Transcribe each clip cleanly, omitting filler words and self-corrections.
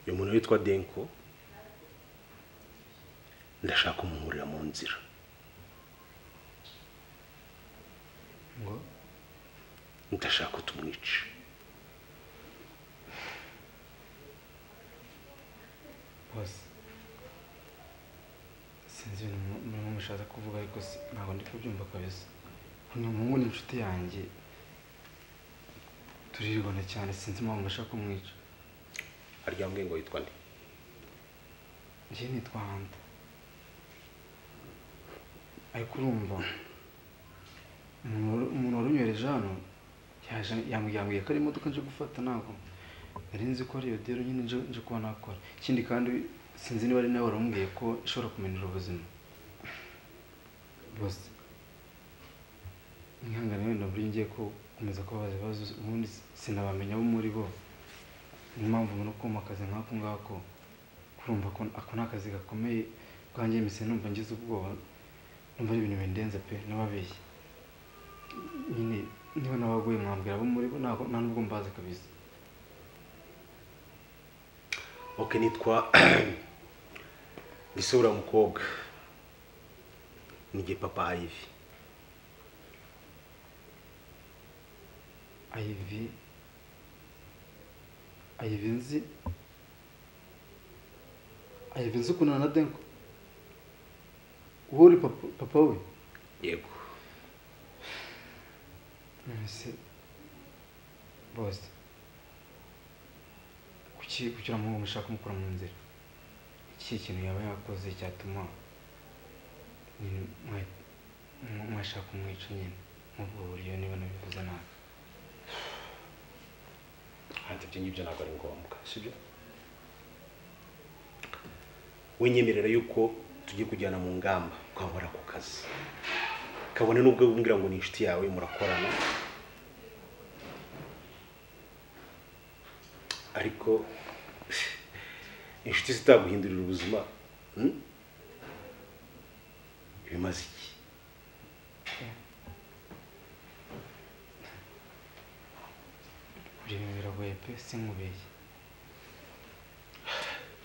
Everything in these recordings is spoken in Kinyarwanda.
uyu muntu witwa Denko ndashaka kumumurira mu nzira ngo ndashaka tumwica bose sinzi ibintu mushaka kuvuga ariko ntabwo ndi kubyumva kabisa uyu muhungu ni inshuti yanjye turirwana cyane sinzi impamvu bashaka kumwica aryambwiye ngo yitwa nde njye nitwa Hanta ariko urumva umuntu warunyohereje hano yambwiye ko ari imodoka nje gufata ntabwo nari nzi ko ari iyo dero nyine nje kuba nakora ikindi kandi sinzi niba ari nawe warambwiye ko ishobora kumenera ubuzima bose nkihangane wenda buri ngiye ko kumeza kubabaza ibibazo ubundi sinabamenya abo muri bo niyo mpamvu umuntu ukoma akazi nk'ako ngako kurumva ko ako ni akazi gakomeye bwanjye imise numva ngize ubwoba numva ari ibintu bindenze pe n'ababeshyi nyine niba nabaguye mwambwira abo muri bo nta nubwo mbazi kabisa okay nitwa Gisura mukobwa nije papa Ivy nzi ukuntu na Denko uri papa we yego nse bose kugira ngo mushaka kumukura mu nzira iki kintu yaba yakoze cyatuma mwashaka kumwica nyine nk'ubwo buryo niba nabivuze nabi hanze ibyo ngibyo ntabwo ari ngombwa sibyo wenyemerera yuko tugiye kujyana mu ngamba ukabura ku kazi kabone nubwo umbwira ngo ni inshuti yawe murakorana ariko inshuti zitaguhindurira ubuzima bimaze iki biragoye pe sinkubeye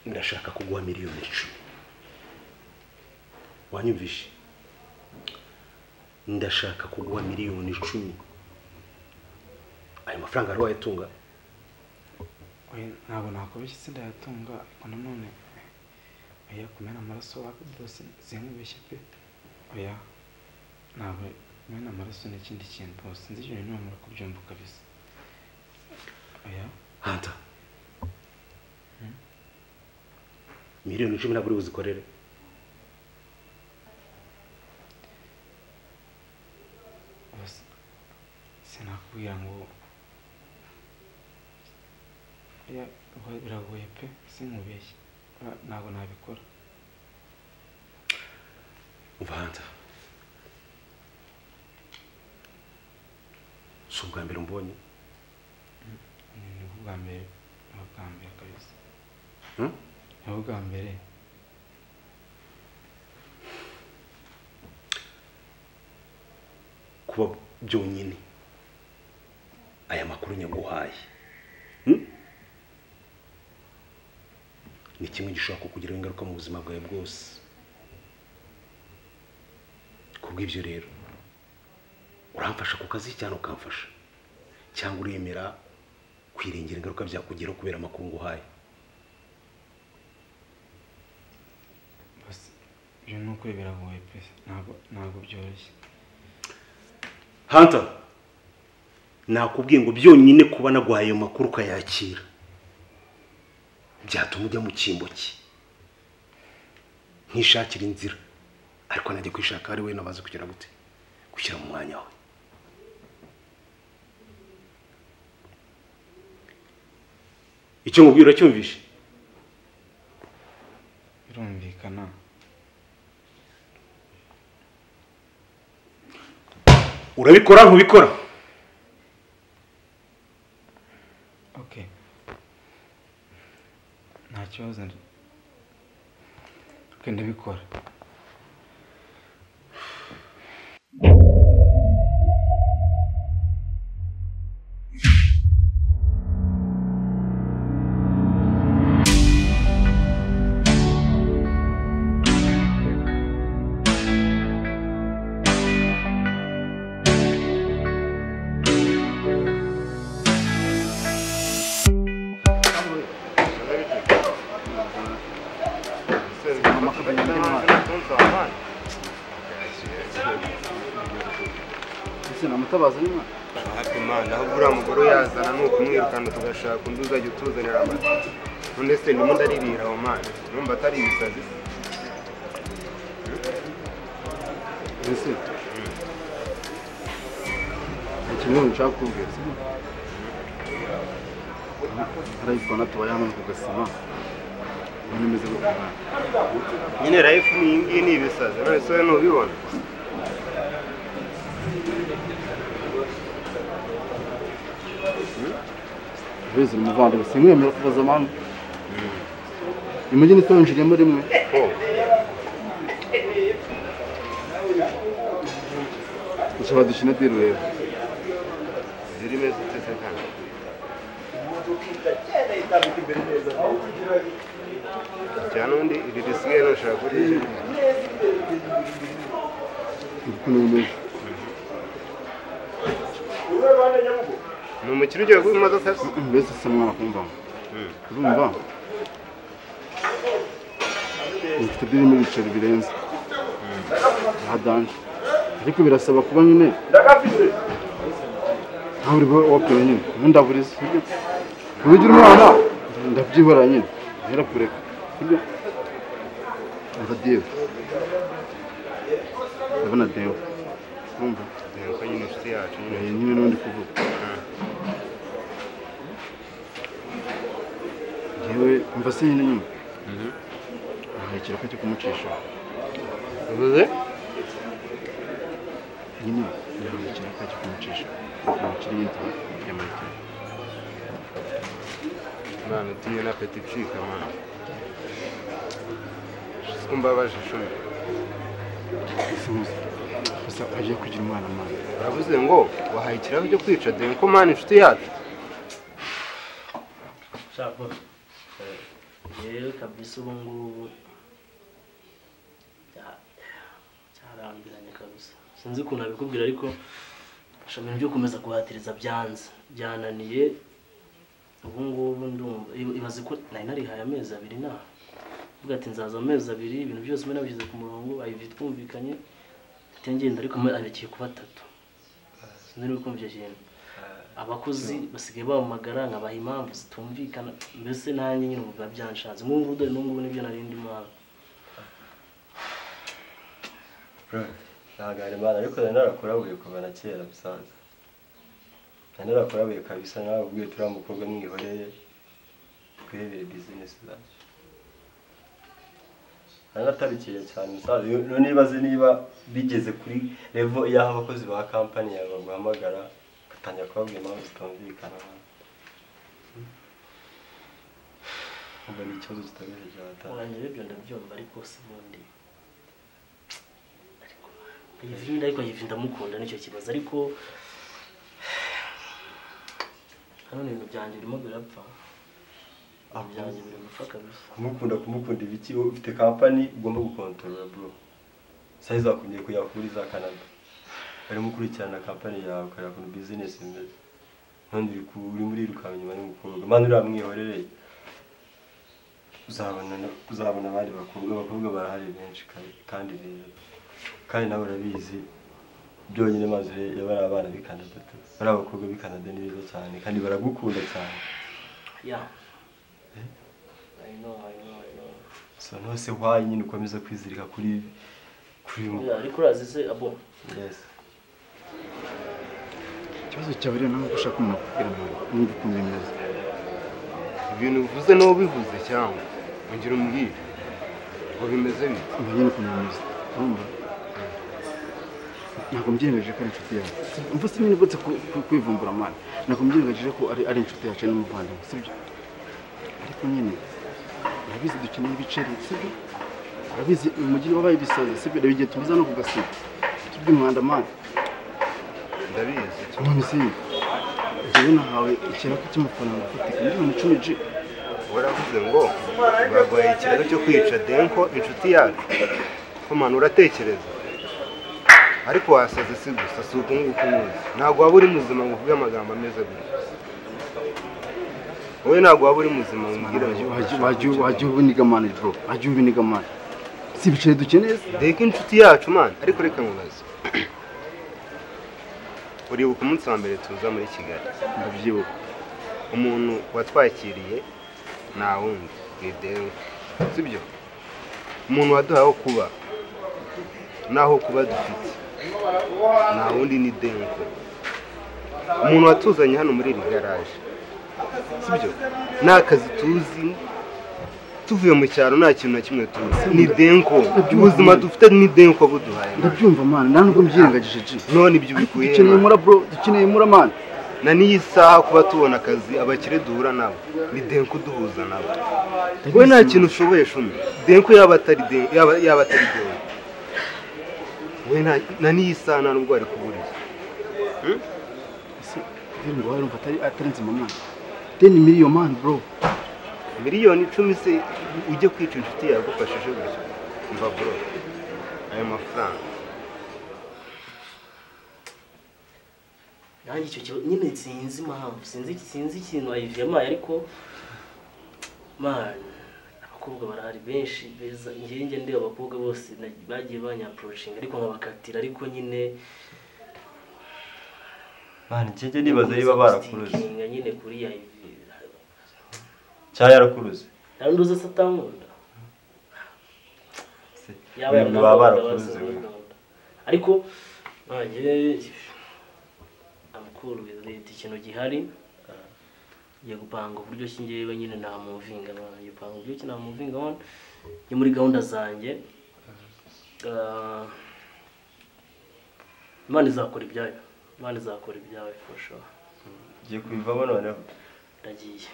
ndashaka kuguha miliyoni 10 wanyumvishe ndashaka kuguha miliyoni 10 ayo mafaranga ari wayatunga ntabwo nakubeshye sindayatunga ariko nanone oya kumena amaraso bose sinkubeshye pe oya ntabwo kumena amaraso n'ikindi kintu bose nzi ibintu nimara kubyumva kabisa oya Hanta miliyoni 10 ntabwo uri buzikorere sinakubwira ngo ya biragoye pe sinkubeshye ntabwo nabikora umva Hanta si ubwa mbere mbonye ni ubwa mbere kabisa ni ubwa mbere kuba byonyine aya makuru nyaguhaye ni kimwe gishobora kukugira ingaruka mu buzima bwawe bwose kubw'ibyo rero uramfasha ku kazi cyane ukamfasha cyangwa uremera kwirengera ingaruka byakugeraho kubera amakuru nguhaye bose ibyo ni ukuri biragoye pe ntabwo byoroshye Hanta nakubwiye ngo byonyine kuba naguhaye ayo makuru ukayakira byatuma ujya mu cyimbo cye nkishakira inzira ariko najya kwishaka ari we nabaze kugira gute gushyira mu mwanya we icyo mubwira cyumvishe birumvikana urabikora ntubikora okay nta kibazo ndabikora ese namutabaza nyuma hafi Imana aho uriya mugore yazana ni ukumwirukana tugashaka undi uzajya utuzanira amata none se ndimo ndaririra aho mana numva atari ibisazi ese ikintu nshaka kubwira arayifana tubaye hano ku gasima nimeze gutanga nyine life ni iyi ni ibisazi none se ntubibona Vezi umuvandimwe simwemera kubaza mama imugini twinjiriyemo rimwe ushobora dushina diro rero zirime zitese kandi cyane undi iri risigaye nushaka kuri ukuntu bimeze ni umukino ugiye kuba imodoka se mbese se mwana kumva urumva mfite birimo ibiceri birenze hadanje ariko birasaba kuba nyine ntawe uri wapfuye nyine ndaburiza ubigira umwana ndabyihora nyine hera kureka sibyo umva Dieu ndabona Dieu urumva ko nyine inshuti yacu nyine n'undi kuvuga yewe umva se nyine nyuma nta kiraka cyo kumucisha uvuze nyine nta kiraka cyo kumucisha umukiri yintu yamarite mwana utumye na peti cika mwana kumbabaje shumi gusa agiye kugira umwana mwana uravuze ngo wahaye ikirahure cyo kwica dore ko mwana inshuti yacu shaka yewe kabisa ubu ngubu cyarambiranye kabisa sinzi ukuntu nabikubwira ariko ibintu byo gukomeza guhatiriza byananiye ubu ngubu ndumva ibaze ko nari narihaye amezi 2 na uvuga ati nzaza amezi 2 ibintu byose mwe nabishyize ku murongo ayivi twumvikanye ngenda ariko abikiye kuba 3 sinzi niba ukumva icyo kintu abakozi basigaye bamagara nkabaha impamvu zitumvikana mbese nanjye nyine ubu byanshaze nk'ubu dore n'ubu nibyo narindi mwana nagare bana ariko narakurabuye kuva na kera bisanzwe narakurabuye kabisa nawe ubwiye turamukobwa mwihoreye kwirebera business zacu naratarikiye cyane musaza none nibaze niba bigeze kuri level y'aho abakozi ba company yawe baguhamagara gatanya kubabwira impamvu zitumvikana ubu ni ikibazo kitabije cyane urangire ibyo ndabyumva ariko sibundi ariko yivinda mukunda nicyo kibazo ariko hano ibintu byanjye birimo birapfa byanjye biri gupfa kabisa kumukunda ibiki ufite company ugomba gukontorora bro size wakungiye kuyakuriza Canada bari mukurikirana company yawe ukora ku business imeze none uri muri rukaba nyuma y'umukobwa mani uramwihorereye uzabona abandi bakobwa barahari benshi kandi rero kandi nawe urabizi byonyine maze yabara abana b'i Canada bari abakobwa b'i Canada ni beza cyane kandi baragukunda cyane yeah I know so no se why nyine ukomeza kwizirika kuri ariko urazi se abo yes ikibazo cyawe rero ntabwo ushaka kumubwira n'undi ukuntu bimeze ibintu bivuze n'uwo bivuze cyangwa ongera umbwire ngo bimeze bite nyine ukuntu bimeze urumva ntabwo mbyiyemeje ko ari inshuti yawe mva se nyine gutse kwivumbura mwana ntabwo mbyiyemeje ko ari inshuti yacu n'umuvandimwe sibyo ariko nyine urabizi dukeneye ibiceri sibyo urabizi umujyi wabaye ibisazi sibyo reba igihe tuza no ku gasiba cy'umwanda mwana ndabizi none se njyewe nahawe ikiraka cy'amafaranga afatika miliyoni 10 G waravuze ngo baguhaye ikirahure cyo kwica denko inshuti yacu ko mwana uratekereza ariko wasaze si gusa si uko nguko umuzi ntabwo waba uri muzima ngo uvuge amagambo ameze gutya wowe ntabwo waba uri muzima umbwira wajya ubuniga mani bro wajya ubuniga mani si ibiceri dukeneye deka inshuti yacu mwana ariko reka nkubaze uribuka umunsi wa mbere tuza muri Kigali ndabyibuka umuntu watwakiriye nta wundi ni Denko sibyo umuntu waduhaye kuba naho kuba dufite nta wundi ni Denko umuntu watuzanye hano muri iri garaje sibyo nta kazi tuzi tuvuye mu cyaro nta kintu na kimwe tuzi ni Denko ubuzima dufite ni Denko buduhaye ndabyumva man nta nubwo mbyirengagije ji none ibyo bikuye dukeneye mura bro dukeneye mura man na niyi saha kuba tubona akazi abakire duhura nabo ni Denko duhuza nabo we nta kintu ushoboye shumi Denko yaba atari Denko we na niyi saha nta nubwo ari kuburiza ngo wari umva atari nzima man 10 million man bro miliyoni 10 se ujye kwica inshuti yagufashije gutyo umva bro ayo mafaranga nanjye icyo kibazo nyine sinzi impamvu sinzi ikintu ayiviyemo ariko man abakobwa barahari benshi beza njye ndeba abakobwa bose bagiye banyaprochinga ariko nkabakatira ariko nyine man njye nibaza niba barakuruze nyine kuri ya cyaya yarakuruze naranduze satamunda yaba barakuruze ariko nanjye amukuru leta ikintu gihari ya gupanga uburyo kingewe nyine nta muvinga banje panga uburyo kina muvinga on ni muri gahunda zanjye Imana izakora ibyawe for sure giye kubivamo noneho ndagiye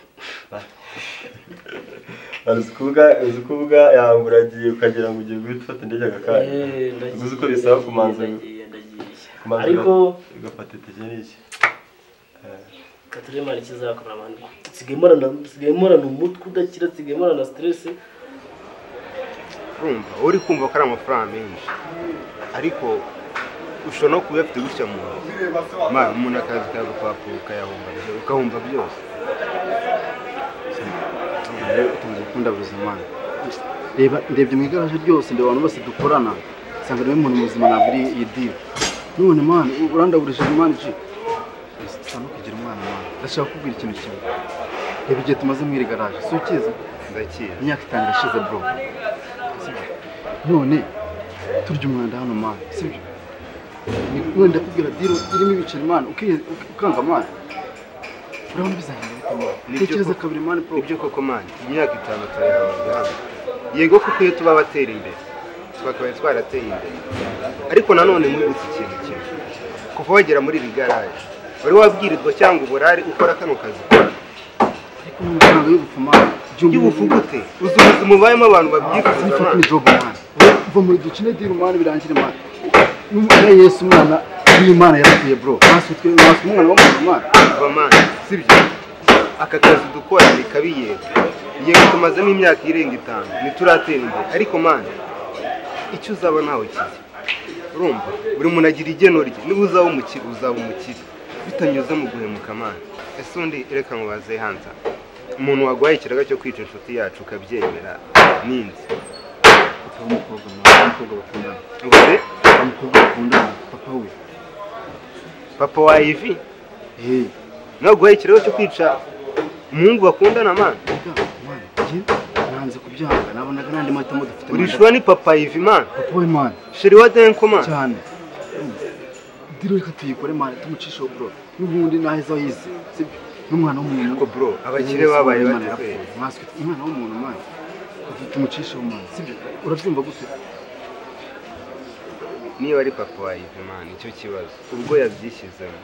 azikuvuga yamburagiye ukagira ngo ugiye gufata indege agakanya uzi ko bisaba kumanza ariko ugafata itike n'iki katurema ikizakora amandi sigemorana umutwe udakira sigemorana stress urumva uri kumva ko ari amafaranga menshi ariko ushobora no kuba ufite gutya mu umuntu akazi kagupapuro ukahumva byose ukunda buzima reba ndebye mu igaraje ryose ndeba abantu bose dukorana sanga niwe muntu muzima na buri idiri none man urandaburije man ji sano kugira umwana man ndashaka kubwira ikintu kimwe reba igihe tumaze mu iri garaje si ukiza ndakiza imyaka 5 irashize bro none turya umwanda hano man sibyo none ndakubwira diro irimo ibiceri man ukanga man urabona bizagenda bituma tekereza kabiri man pro ibyo koko man imyaka 5 turayihanga yego kuko iyo tuba batera imbere twakabaye twarateye imbere ariko nanone mwibutse ikintu kimwe kuva wagera muri iri garaje wari wabwirirwa cyangwa uburari ukora kano kazi ariko n'amafaranga y'ubufuma y'ubufugute uzi ubuzima ubayemo abantu babyifuza man ni job man uva muri dukine diro man birangire man n'umwana Yesu umwana n'Imana yaratuye bro nasutwe umwana wo mu mwana uva man sibyo aka kazi dukora ni kabiye yego tumazemo imyaka irenga 5 nituratera imbere ariko man icyo uzaba nawe kizi urumva buri muntu agira igeno rye niba uzaba umukire bitanyuze mu guhemuka man ese undi reka mubaze hanza umuntu wagwaye ikiraga cyo kwica inshuti yacu ukabyemera ninde umukobwa bakundana ngore umukobwa bakundana papa we papa wa Ivy nagwaye ikirago cyo kwica umuhungu bakundana man nanze kubyanga nabonaga nandi mahitamo dufite urishwa ni papa Ivy man papa we man sheri wa Denko man cyane diro reka tuyikore man tumucisha bro n'ubundi naheza yize sibyo n'umwana w'umuntu ko bro abakire babaye batwe mwaswe umwana w'umuntu man tumucisha man sibyo urabyumva gute niyo ari papa wa Ivy man icyo kibazo ubwo yabyishyizemo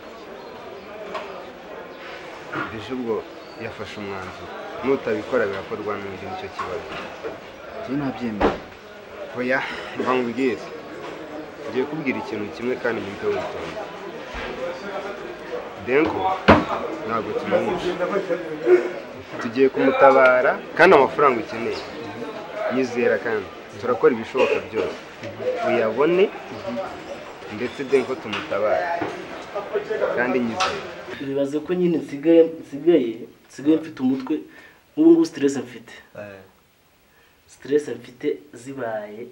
bije ubwo yafashe umwanzuro nutabikora birakorwa n'undi nicyo kibazo je nabyemera oya mbangubwire ngiye kubwira ikintu kimwe kandi nyumve witonze Denko ntabwo tumuhisha tugiye kumutabara kandi amafaranga ukeneye nyizera kandi turakora ibishoboka byose uyabone ndetse Denko tumutabara kandi nyizera bibaze ko nyine nsigaye mfite umutwe n'ubu stress mfite zibaye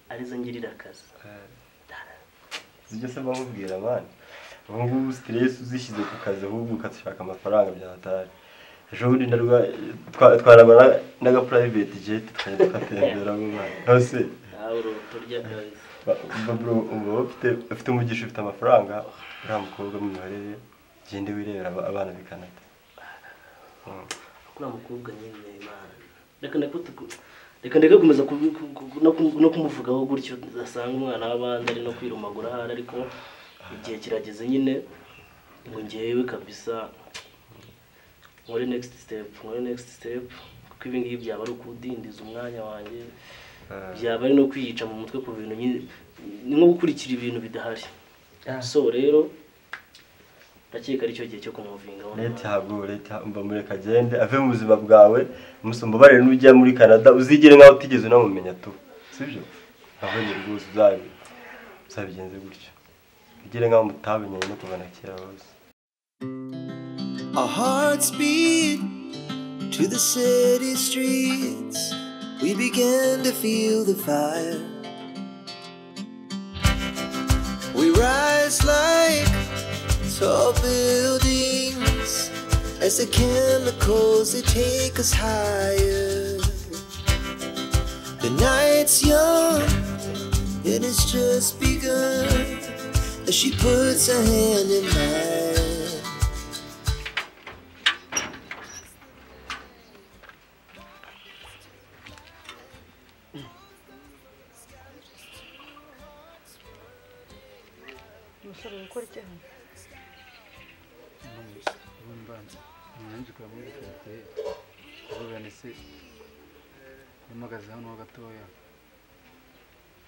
arizo ngirira akazi zijye se bamubwira man ubu ngubu stress uzishyize ku kazi ahubwo ukashaka amafaranga byatari ejo bundi twarabona n'aga private jet tukajya tukatembera mu Rwanda hose nawe uruturya kabisa bro ubu ufite umugisha ufite amafaranga uriya mukobwa mwihorere gende wirebera abana bikanata kuri mukobwa nyine imana reka ndeke kumeza no kumuvugaho gutyo asanga umwana w'abandi ari no kwirumagura ahari ariko igihe kirageze nyine ngo ngewe kabisa nkore next step kuko ibi ngibi byaba ari ukudindiza umwanya wanjye byaba ari no kwiyica mu mutwe ku bintu ni nko gukurikira ibintu bidahari so rero ndakeka ari cyo gihe cyo kumuvinga leta umva mureka agende ave mu buzima bwawe umusumba bare n'ujya muri Canada uzigire nkaho utigeze unamumenya tu sibyo abonye rwose uzabigenze gutyo ugire nkaho mutabimenye no kuva na kera hose. Our hearts beat to the city streets. We began to feel the fire. We rise like tall buildings as the chemicals, they take us higher. The night's young and it's just begun as she puts her hand in mine. gukora iki hano? nanjye kuramwerekeye ubugane se mpagaze hano ho gatoya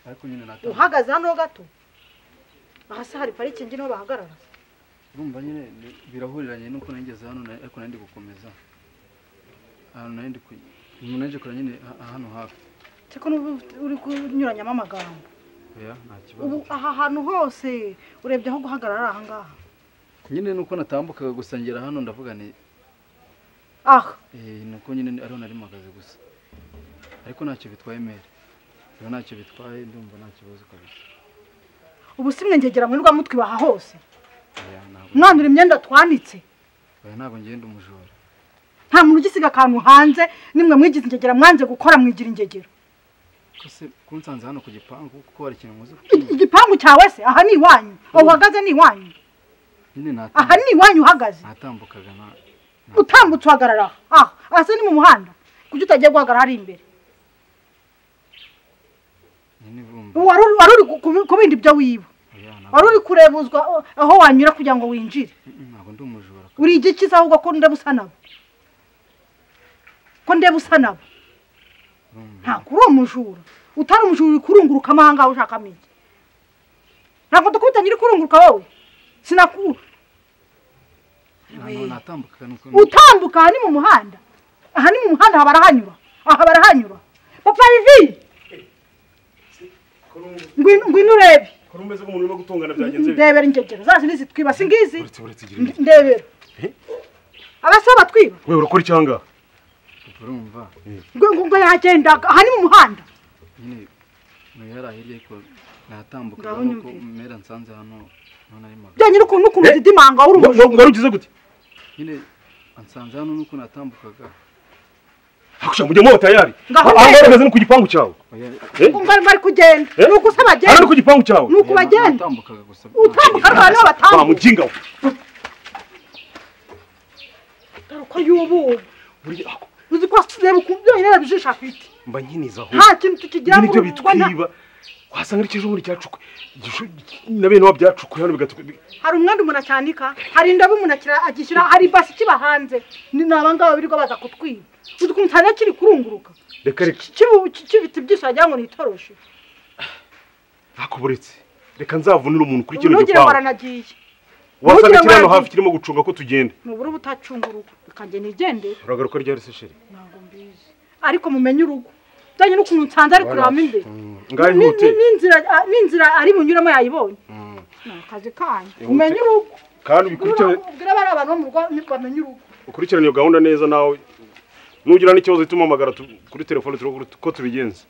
ariko nyine nata uhagaze hano ho gato aha se hari parikingi niho bahagarara urumva nyine birahuriranye nuko nageze hano ariko nandi gukomeza hano nandi kora nyine hano hafi cyako uri kunyuranyamo amagambo oya nta kibazo ubu aha hantu hose urebye aho guhagarara aha ngaha nyine nuko natambukaga gusangera hano ndavuga ni nuko nyine ariho nari mpagaze gusa ariko ntacyo bitwaye mere rero ntacyo bitwaye ndumva nta kibazo kabisa ubu simwe ngegera muri rwa mutwe baha hose mwandura imyenda twanitse oya ntabwo ngenda umujura nta muntu ugisiga akantu hanze nimwe mwigize ingegera mwanze gukora mwigira ingegero kose kunsanze hano ku gipangu kuko hari ikintu muzi igipangu cyawe se aha ni iwanyu aho uhagaze ni iwanyu aha ni iwanyu uhagaze natambukaga utambutse uhagarara aha se ni mu muhanda kuki utagiye guhagarara hari imbere wari uri kubindi ibyo wiba wari uri kurebuzwa aho wanyura kugira ngo winjire ntabwo ndi umujura uri igiki se ahubwo ko ndeba usa nabo ntabwo uri umujura utari umujura uri kurungurukamo aha ngaha ushaka amigi ntabwo dukubita nyiri kurunguruka wowe sinakura utambuka aha ni mu muhanda aha barahanyura papa Ivi ngwino urebe ko rumeze ko umuntu urimo gutongana byagenze ndebera ingegero zazi nizitwiba singizi ndebera abasaba twiba wewe urakora icyanga urumva ngo yagenda aha ni mu muhanda nyine yarahiriye ko natambuka nuko mera nsanze hano nari maga byanyine ukuntu didimanga ngo rugize gute nyine ansanze hano nuko natambukaga akusha mujye mo tayari aha ngeze no ku gipangu cyawe ngo bari kugenda nuko usaba agenda ari ku gipangu cyawe nuko bagenda natambukaga gusa utambuka abantu batambuka mujinga ko yubu uzi ko reba ukuntu yera bijisha afite mba nkinizaho nta kintu tukigira mu bitwiba wasanga ari cyo muri cyacukwe na bene wabyacukwe hano bigatukwe hari umwanda umuntu acyanika hari indabo umuntu agishyira hari basi kiba hanze ni nabangaba birirwa baza kutwiba uzi ukuntu cyane kiri kurunguruka reka kibiti byose wagira ngo ni itoroshi akuburetse reka nzavunira umuntu kuri kino gipangu gipangu baranagiye wasanga kiri hano hafi kirimo gucunga ko tugende nubura ubutacunga urugo ukanje nigende uragaruka ryari se sheri ntabwo mbizi ariko mumenye urugo byanye n'ukuntu nsanze ari kureba imbere ngaho ihute n'inzira ari bunyuramo yayibonye akazi kanyu umenye urugo kandi ubikurikirane ubwira bari abantu bo mu rugo bamenye urugo ukurikirane iyo gahunda neza nawe nugira n'ikibazo itumuhamagara kuri telefone ko tubigenza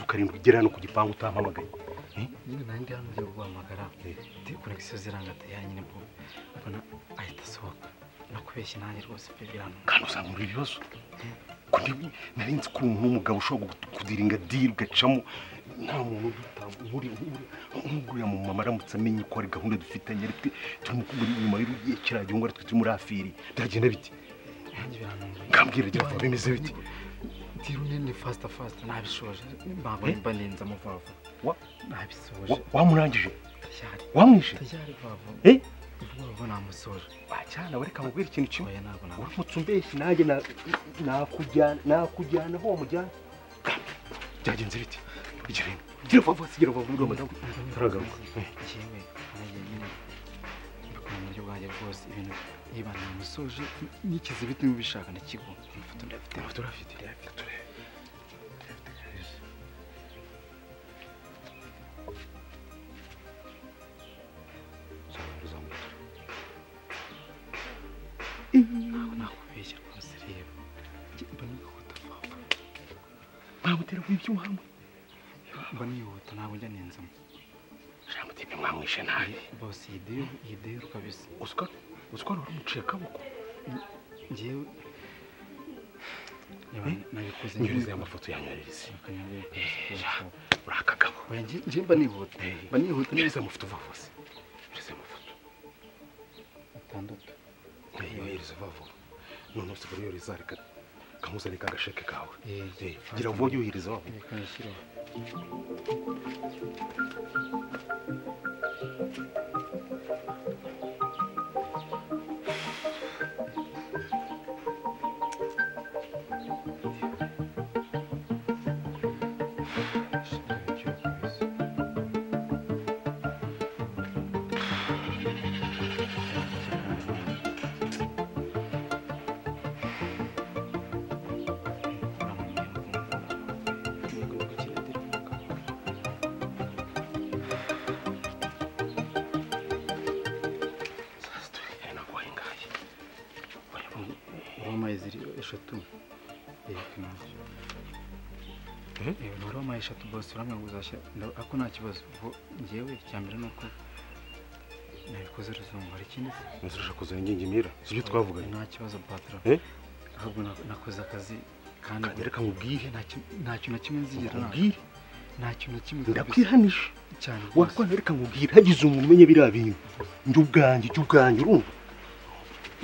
ukarindwa ugera hano ku gipangu utampamagaye nyine nandi hano ugiye guhamagara connection zirangata ya nyine bwo mbona ahita asohoka nakubeshye nanjye rwose pe birano kandi usanga muri ibibazo ko narinzi ko umuntu w'umugabo ushobora kudiringa deal ugacamo nta muntu uriya mu mama aramutse amenye ko ari gahunda dufitanye ari turi mu kugura inyuma y'urugiye kiriya gihe ngo ari twe turi muri afiri byagenda biti nkambwira gira vuba bimeze biti deal nini fast nabishoje mba nenza mu vuba nabisoje wamurangije wamwishe vuba namusoje cyane bareka mubwira ikintu kimwe uramutse umbeshye nanjye nakujyana aho wamujyana byagenze biti gira vuba sigira vuba muri madamu turagaruka yewe nanjye nyine mbikora mu buryo bwanjye rwose ibintu niba namusoje nikize biti mubishaka ndakigo ifoto ndafite nakubeshya rwose rero mba nihuta papa mwamutera kw'ibyuma hamwe mba nihuta ntabwo njya nenzamo jambo tipe mwamwishe nabi bose iyi deyo kabisa uzikora uramuciye akaboko njyewe nabikoze nyurize amafoto yanyorereze uri akagabo njye mba nihuta nyurize amafoto uva hose nyurize amafoto 6 yohereza vuba none usigaye yohereza reka kamuzane ka gasheke kawe gira vuba yohereza vuba kanashyira eshatu nuri wamaye eshatu bose uramwe ngo uzashya ako nta kibazo njyewe icyambere ni uko nabikoze ruzungu hari ikindi nzurusha kuzana ingingimira sibyo twavuganye nta kibazo patron ahubwo nakoze akazi kandi reka nkubwire nta kintu na kimwe nzigera nkubwire nta kintu na kimwe ndakwihanisha cyane wakwana reka nkubwire hagize umuntu umenya biriya bintu njye ubwanjye urumva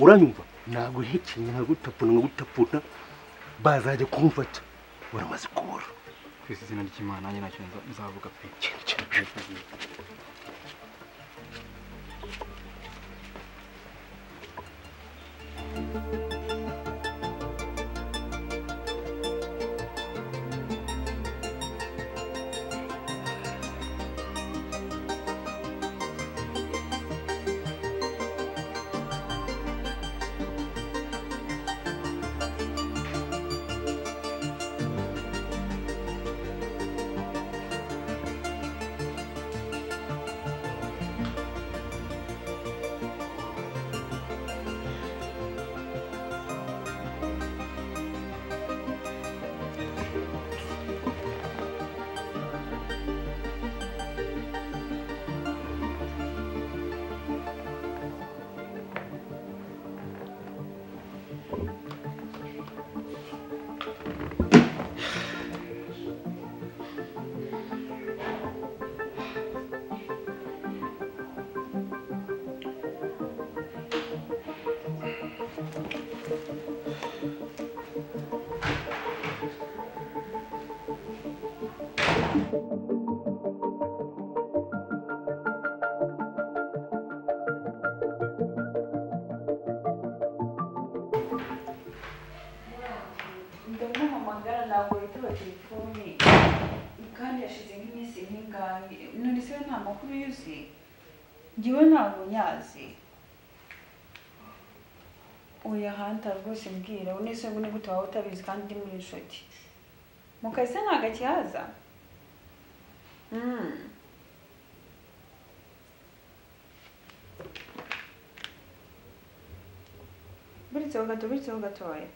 uranyumva naguhekenya nkagutapuna bazajya kumfata uramaze kubura ku izina ry'Imana nanjye ntacyo nzavuga pe ndamuhamagara ntabwo yitaba telefone kandi yashize nk'iminsi nk'ingahe none se nta makuru yuzuye njyewe ntabwo nyazi oya hanta rwose mbwira unese ngo ni gute waba utabizi kandi ndi muri inshuti mu kazi se ntabwo akihaza biritseho gatoya